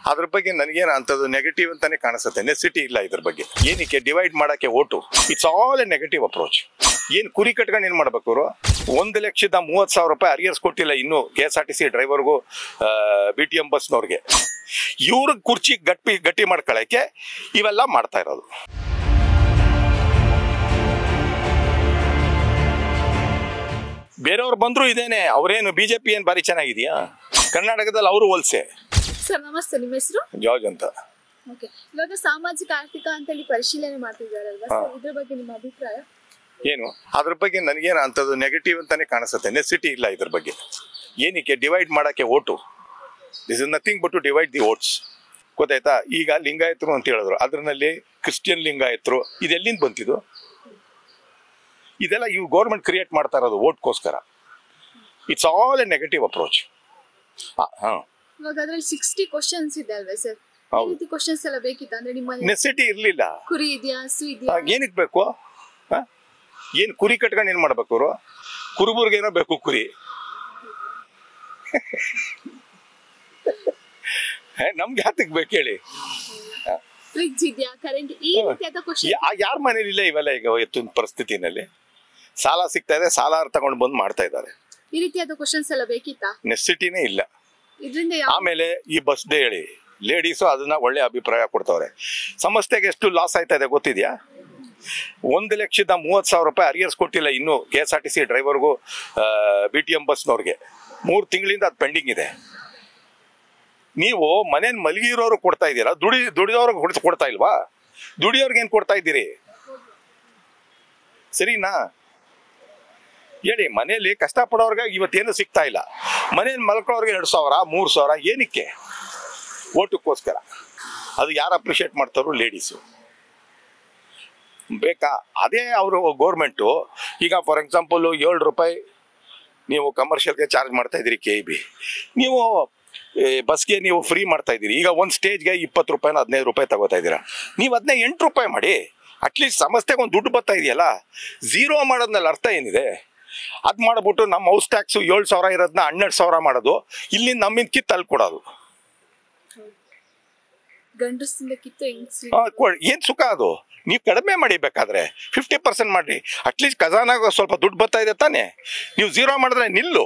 ಅದ್ರ ಬಗ್ಗೆ ನನಗೇನು ಅಂಥದ್ದು ನೆಗೆಟಿವ್ ಅಂತಾನೆ ಕಾಣಿಸುತ್ತೆ. ನೆಸಿಟಿ ಇಲ್ಲ ಇದ್ರ ಬಗ್ಗೆ. ಏನಕ್ಕೆ ಡಿವೈಡ್ ಮಾಡೋಕ್ಕೆ vote? It's all a negative approach. ಏನು ಕುರಿ ಕಟ್ಕೊಂಡು ಏನು ಮಾಡ್ಬೇಕು ಅವರು? 1,30,30,000 ರೂಪಾಯಿ ಅರಿಯರ್ಸ್ ಕೊಟ್ಟಿಲ್ಲ ಇನ್ನೂ KSRTC ಡ್ರೈವರ್ಗೂ BTM ಬಸ್ನವ್ರಿಗೆ. ಇವ್ರಿಗೆ ಕುರ್ಚಿ ಗಟ್ಟಿ ಮಾಡ್ಕೊಳ್ಳೋಕ್ಕೆ ಇವೆಲ್ಲ ಮಾಡ್ತಾ ಇರೋದು. ಬೇರೆಯವ್ರು ಬಂದ್ರು ಇದೇನೆ. ಅವರೇನು BJP ಏನು ಬಾರಿ ಚೆನ್ನಾಗಿದೆಯಾ? ಕರ್ನಾಟಕದಲ್ಲಿ ಅವರು ವಲಸೆ. ಸರ್ ನಮಸ್ತೆ, ನಿಮ್ಮ ಹೆಸರು? ಜಾರ್ಜ್ ಅಂತ. ಓಕೆ, ಇವಾಗ ಸಾಮಾಜಿಕ ಆರ್ಥಿಕ ಅಂತ ಹೇಳಿ ಪರಿಶೀಲನೆ ಮಾಡ್ತಿದ್ದಾರಲ್ವಾ, ಇದ್ರ ಬಗ್ಗೆ ನಿಮ್ಮ ಅಭಿಪ್ರಾಯ ಏನು? ಅದ್ರ ಬಗ್ಗೆ ನನಗೇನು ಅಂಥದ್ದು ನೆಗೆಟಿವ್ ಅಂತಾನೆ ಕಾಣಿಸುತ್ತೆ. ನೆಸಿಟಿ ಇಲ್ಲ ಇದ್ರ ಬಗ್ಗೆ. ಏನಕ್ಕೆ ಡಿವೈಡ್ ಮಾಡೋಕ್ಕೆ vote? This is nothing but to divide the votes. ಗೊತ್ತಾಯ್ತಾ? ಈಗ ಲಿಂಗಾಯತರು ಅಂತ ಹೇಳಿದ್ರು, ಅದರಲ್ಲಿ ಕ್ರಿಶ್ಚಿಯನ್ ಲಿಂಗಾಯತರು ಇದೆಲ್ಲಿಂದ ಬಂತಿದ್ದು? ಇದೆಲ್ಲ ಇವು ಗೌರ್ಮೆಂಟ್ ಕ್ರಿಯೇಟ್ ಮಾಡ್ತಾ ಇರೋದು ಓಟ್ಗೋಸ್ಕರ. It's all a negative approach. ಇವಾಗ ಅದ್ರಲ್ಲಿ 60 ಕ್ವಶನ್ಸ್ ಇದೆ ಅಲ್ವಾ ಸರ್? ಈ ರೀತಿ ಕ್ವಶನ್ಸ್ ಎಲ್ಲ ಬೇಕಿತ್ತು ಅಂದ್ರೆ ನಿಮ್ಮ ನೆಸಿಟಿ ಇರ್ಲಿಲ್ಲ. ಕುರಿ ಇದೆಯಾ, ಹಸು ಇದೆಯಾ, ಏನಕ್ಕೆ ಬೇಕು? ಏನು ಕುರಿ ಕಟ್ಕೊಂಡು ಏನು ಮಾಡ್ಬೇಕು ಅವರು? ಕುರುಬರ್ಗೇನೋ ಬೇಕು ಕುರಿ. ನಮ್ಗೆ ಯಾತಕ್ಕೆ ಬೇಕು ಹೇಳಿ? ಫ್ರಿಡ್ಜ್ ಇದೆಯಾ, ಕರೆಂಟ್, ಈ ರೀತಿಯಾದ ಕ್ವಶನ್ ಯಾರ ಮನೇಲಿ ಇಲ್ಲ ಇವೆಲ್ಲ? ಈಗ ಇವತ್ತಿನ ಪರಿಸ್ಥಿತಿನಲ್ಲಿ ಸಾಲ ಸಿಗ್ತಾ ಇದೆ, ಸಾಲ ತಗೊಂಡು ಬಂದು ಮಾಡ್ತಾ ಇದ್ದಾರೆ. ಈ ರೀತಿಯಾದ ಕ್ವಶನ್ಸ್ ಎಲ್ಲ ಬೇಕಿತ್ತಾ? ನೆಸಿಟಿನೇ ಇಲ್ಲ. ಇದರಿಂದ ಆಮೇಲೆ ಈ ಬಸ್ ಡೇ ಹೇಳಿ ಲೇಡೀಸು ಅದನ್ನ ಒಳ್ಳೆ ಅಭಿಪ್ರಾಯ ಕೊಡ್ತವ್ರೆ. ಸಂಸ್ಥೆಗೆ ಎಷ್ಟು ಲಾಸ್ ಆಯ್ತಾ ಇದೆ ಗೊತ್ತಿದ್ಯಾ? 1,30,30,000 ರೂಪಾಯಿ ಅರಿಯರ್ಸ್ ಕೊಟ್ಟಿಲ್ಲ ಇನ್ನೂ KSRTC ಡ್ರೈವರ್ಗೂ BTM ಬಸ್ನವ್ರಿಗೆ. 3 ತಿಂಗಳಿಂದ ಅದು ಪೆಂಡಿಂಗ್ ಇದೆ. ನೀವು ಮನೇಲಿ ಮಲಗಿರೋರು ಕೊಡ್ತಾ ಇದ್ದೀರಾ, ದುಡಿದವ್ರಿಗೆ ಕೊಡ್ತಾ ಇಲ್ವಾ? ದುಡಿಯೋರ್ಗೆ ಏನು ಕೊಡ್ತಾ ಇದ್ದೀರಿ? ಸರಿನಾ ಹೇಳಿ? ಮನೇಲಿ ಕಷ್ಟಪಡೋರ್ಗೆ ಇವತ್ತೇನು ಸಿಗ್ತಾ ಇಲ್ಲ. ಮನೇಲಿ ಮಲ್ಕೊಳ್ಳೋರ್ಗೆ 2,000 3,000 ಏನಕ್ಕೆ? ಓಟಕ್ಕೋಸ್ಕರ. ಅದು ಯಾರು ಅಪ್ರಿಷಿಯೇಟ್ ಮಾಡ್ತಾರೋ? ಲೇಡೀಸು. ಬೇಕಾ? ಅದೇ ಅವರು ಗೌರ್ಮೆಂಟು ಈಗ ಫಾರ್ ಎಕ್ಸಾಂಪಲ್ 7 ರೂಪಾಯಿ ನೀವು ಕಮರ್ಷಿಯಲ್ಗೆ ಚಾರ್ಜ್ ಮಾಡ್ತಾ ಇದ್ದೀರಿ KEB. ನೀವು ಬಸ್ಗೆ ನೀವು ಫ್ರೀ ಮಾಡ್ತಾ ಇದ್ದೀರಿ. ಈಗ ಒಂದು ಸ್ಟೇಜ್ಗೆ 20 ರೂಪಾಯಿನ 15 ರೂಪಾಯಿ ತಗೋತಾ ಇದ್ದೀರಾ. ನೀವು ಅದನ್ನ 8 ರೂಪಾಯಿ ಮಾಡಿ. ಅಟ್ಲೀಸ್ಟ್ ಸಂಸ್ಥೆಗೆ ಒಂದು ದುಡ್ಡು ಬರ್ತಾ ಇದೆಯಲ್ಲ. ಝೀರೋ ಮಾಡೋದ್ನಲ್ಲಿ ಅರ್ಥ ಏನಿದೆ? ಅದು ಮಾಡ್ಬಿಟ್ಟು ನಮ್ಮ ಹೌಸ್ ಟ್ಯಾಕ್ಸು 7,000 ಇರೋದನ್ನ 12,000 ಮಾಡೋದು, ಇಲ್ಲಿಂದ ನಮ್ಮಿಂದ ಕಿತ್ತು ಅಲ್ಲಿ ಕೊಡೋದು. ಏನ್ ಸುಖ ಅದು? ನೀವು ಕಡಿಮೆ ಮಾಡಿ, ಬೇಕಾದ್ರೆ 50% ಮಾಡಿ. ಅಟ್ಲೀಸ್ಟ್ ಖಜಾನಾಗ ಸ್ವಲ್ಪ ದುಡ್ಡು ಬರ್ತಾ ಇದೆ ತಾನೆ. ನೀವು ಝೀರೋ ಮಾಡಿದ್ರೆ ನಿಲ್ಲು.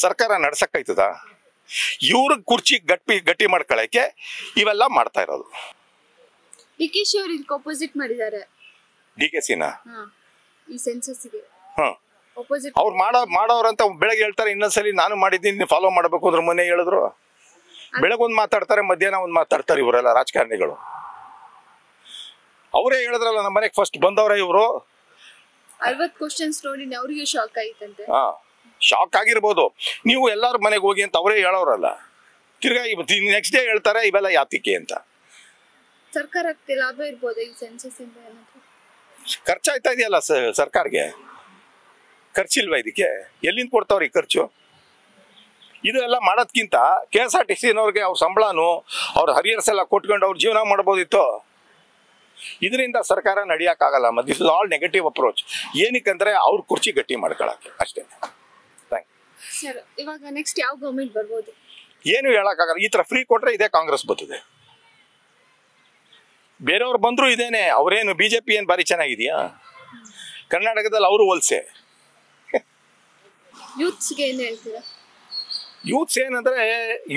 ಸರ್ಕಾರ ನಡ್ಸಕ್ಕಾಯ್ತದ? ಇವ್ರಿಗೆ ಕುರ್ಚಿ ಗಟ್ಟಿ ಮಾಡ್ಕೊಳ್ಳೋಕೆ ಇವೆಲ್ಲ ಮಾಡ್ತಾ ಇರೋದು. DKC ಅವರು ಇದಕ್ಕೆ ಅಪೋಸಿಟ್ ಮಾಡಿದ್ದಾರೆ. DKCನ ಈ ಸೆನ್ಸಸ್ ಗೆ ಅಪೋಸಿಟ್ ಅವ್ರು ಮಾಡೋರಂತ ಬೆಳಗ್ಗೆ ಹೇಳ್ತಾರೆ, ಇನ್ನೊಂದ್ಸಲಿ ನಾನು ಮಾಡಿದ್ದೀನಿ ಫಾಲೋ ಮಾಡಬೇಕು ಅಂದ್ರೆ ಮೊನ್ನೆ ಹೇಳಿದ್ರು. ಬೆಳಗ್ಗೆ ಒಂದು ಮಾತಾಡ್ತಾರೆ, ಮಧ್ಯಾಹ್ನ ಒಂದು ಮಾತಾಡ್ತಾರೆ. ಇವರೆಲ್ಲ ರಾಜಕಾರಣಿಗಳು ಅವರೇ ಹೇಳಿದ್ರಲ್ಲ, ನಮ್ಮ ಮನೆಗೆ ಫಸ್ಟ್ ಬಂದವ್ರೆ ಇವರು. 60 ಕ್ವಶನ್ಸ್ ನೋಡಿ ಅವ್ರಿಗೆ ಶಾಕ್ ಆಯ್ತಂತೆ. ಶಾಕ್ ಆಗಿರ್ಬೋದು. ನೀವು ಎಲ್ಲಾರ ಮನೆಗೆ ಹೋಗಿ ಅಂತ ಅವರೇ ಹೇಳೋರಲ್ಲ. ತಿರ್ಗಾ ನೆಕ್ಸ್ಟ್ ಡೇ ಹೇಳ್ತಾರೆ ಇವೆಲ್ಲ ಯಾತಿಕೆ ಅಂತ. ಸರ್ಕಾರಕ್ಕೆ ಲಾಭ ಇರ್ಬೋದು ಈ ಸೆನ್ಸಸ್ ಇಂದ? ಖರ್ಚಾಯ್ತಾ ಇದೆಯಲ್ಲ ಸರ್ಕಾರಕ್ಕೆ. ಖರ್ಚಿಲ್ವಾ ಇದಕ್ಕೆ? ಎಲ್ಲಿಂದ ಕೊಡ್ತಾವ್ರಿ ಖರ್ಚು? ಇದೆಲ್ಲ ಮಾಡೋದ್ಕಿಂತ KSRTCನವ್ರಿಗೆ ಅವ್ರ ಸಂಬಳನು ಅವ್ರ ಹರಿಯರ್ಸ್ ಎಲ್ಲ ಕೊಟ್ಕೊಂಡು ಅವ್ರ ಜೀವನ ಮಾಡ್ಬೋದಿತ್ತು. ಇದರಿಂದ ಸರ್ಕಾರ ನಡೆಯೋಕ್ಕಾಗಲ್ಲ. This is all negative approach. ಏನಕ್ಕಂದ್ರೆ ಅವ್ರ ಕುರ್ಚಿ ಗಟ್ಟಿ ಮಾಡ್ಕೊಳಕ್ಕೆ ಅಷ್ಟೇ. ಸರ್, ಇವಾಗ ನೆಕ್ಸ್ಟ್ ಯಾವ ಗವರ್ನಮೆಂಟ್ ಬರ್ಬೋದು? ಏನು ಹೇಳಕ್ಕಾಗಲ್ಲ. ಈ ತರ ಫ್ರೀ ಕೊಟ್ರೆ ಇದೇ ಕಾಂಗ್ರೆಸ್ ಬರ್ತದೆ. ಬೇರೆಯವ್ರು ಬಂದ್ರು ಇದೇನೆ. ಅವರೇನು BJP ಏನು ಬಾರಿ ಚೆನ್ನಾಗಿದೆಯಾ? ಕರ್ನಾಟಕದಲ್ಲಿ ಅವರು ವಲಸೆ. ಯೂತ್ಸ್ಗೆ ಏನು ಹೇಳ್ತೀರಾ? ಯೂತ್ಸ್ ಏನಂದ್ರೆ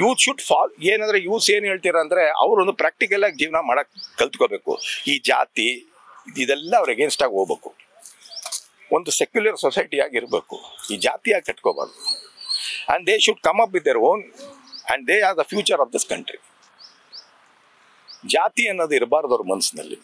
ಯೂತ್ ಶುಡ್ ಫಾಲ್. ಏನಂದ್ರೆ ಯೂತ್ಸ್ ಏನು ಹೇಳ್ತೀರಾ ಅಂದ್ರೆ ಅವರೊಂದು ಪ್ರಾಕ್ಟಿಕಲ್ ಆಗಿ ಜೀವನ ಮಾಡಕ್ ಕಲ್ತ್ಕೋಬೇಕು. ಈ ಜಾತಿ ಇದೆಲ್ಲ ಅವ್ರ ಅಗೇನ್ಸ್ಟ್ ಆಗಿ ಹೋಗ್ಬೇಕು. ಒಂದು ಸೆಕ್ಯುಲರ್ ಸೊಸೈಟಿ ಆಗಿರ್ಬೇಕು. ಈ ಜಾತಿಯಾಗಿ ಕಟ್ಕೋಬಾರ್ದು. And they should come up with their own and they are the future of this country. ಜಾತಿ ಅನ್ನೋದು ಇರಬಾರ್ದು ಅವ್ರ ಮನಸ್ಸಿನಲ್ಲಿ.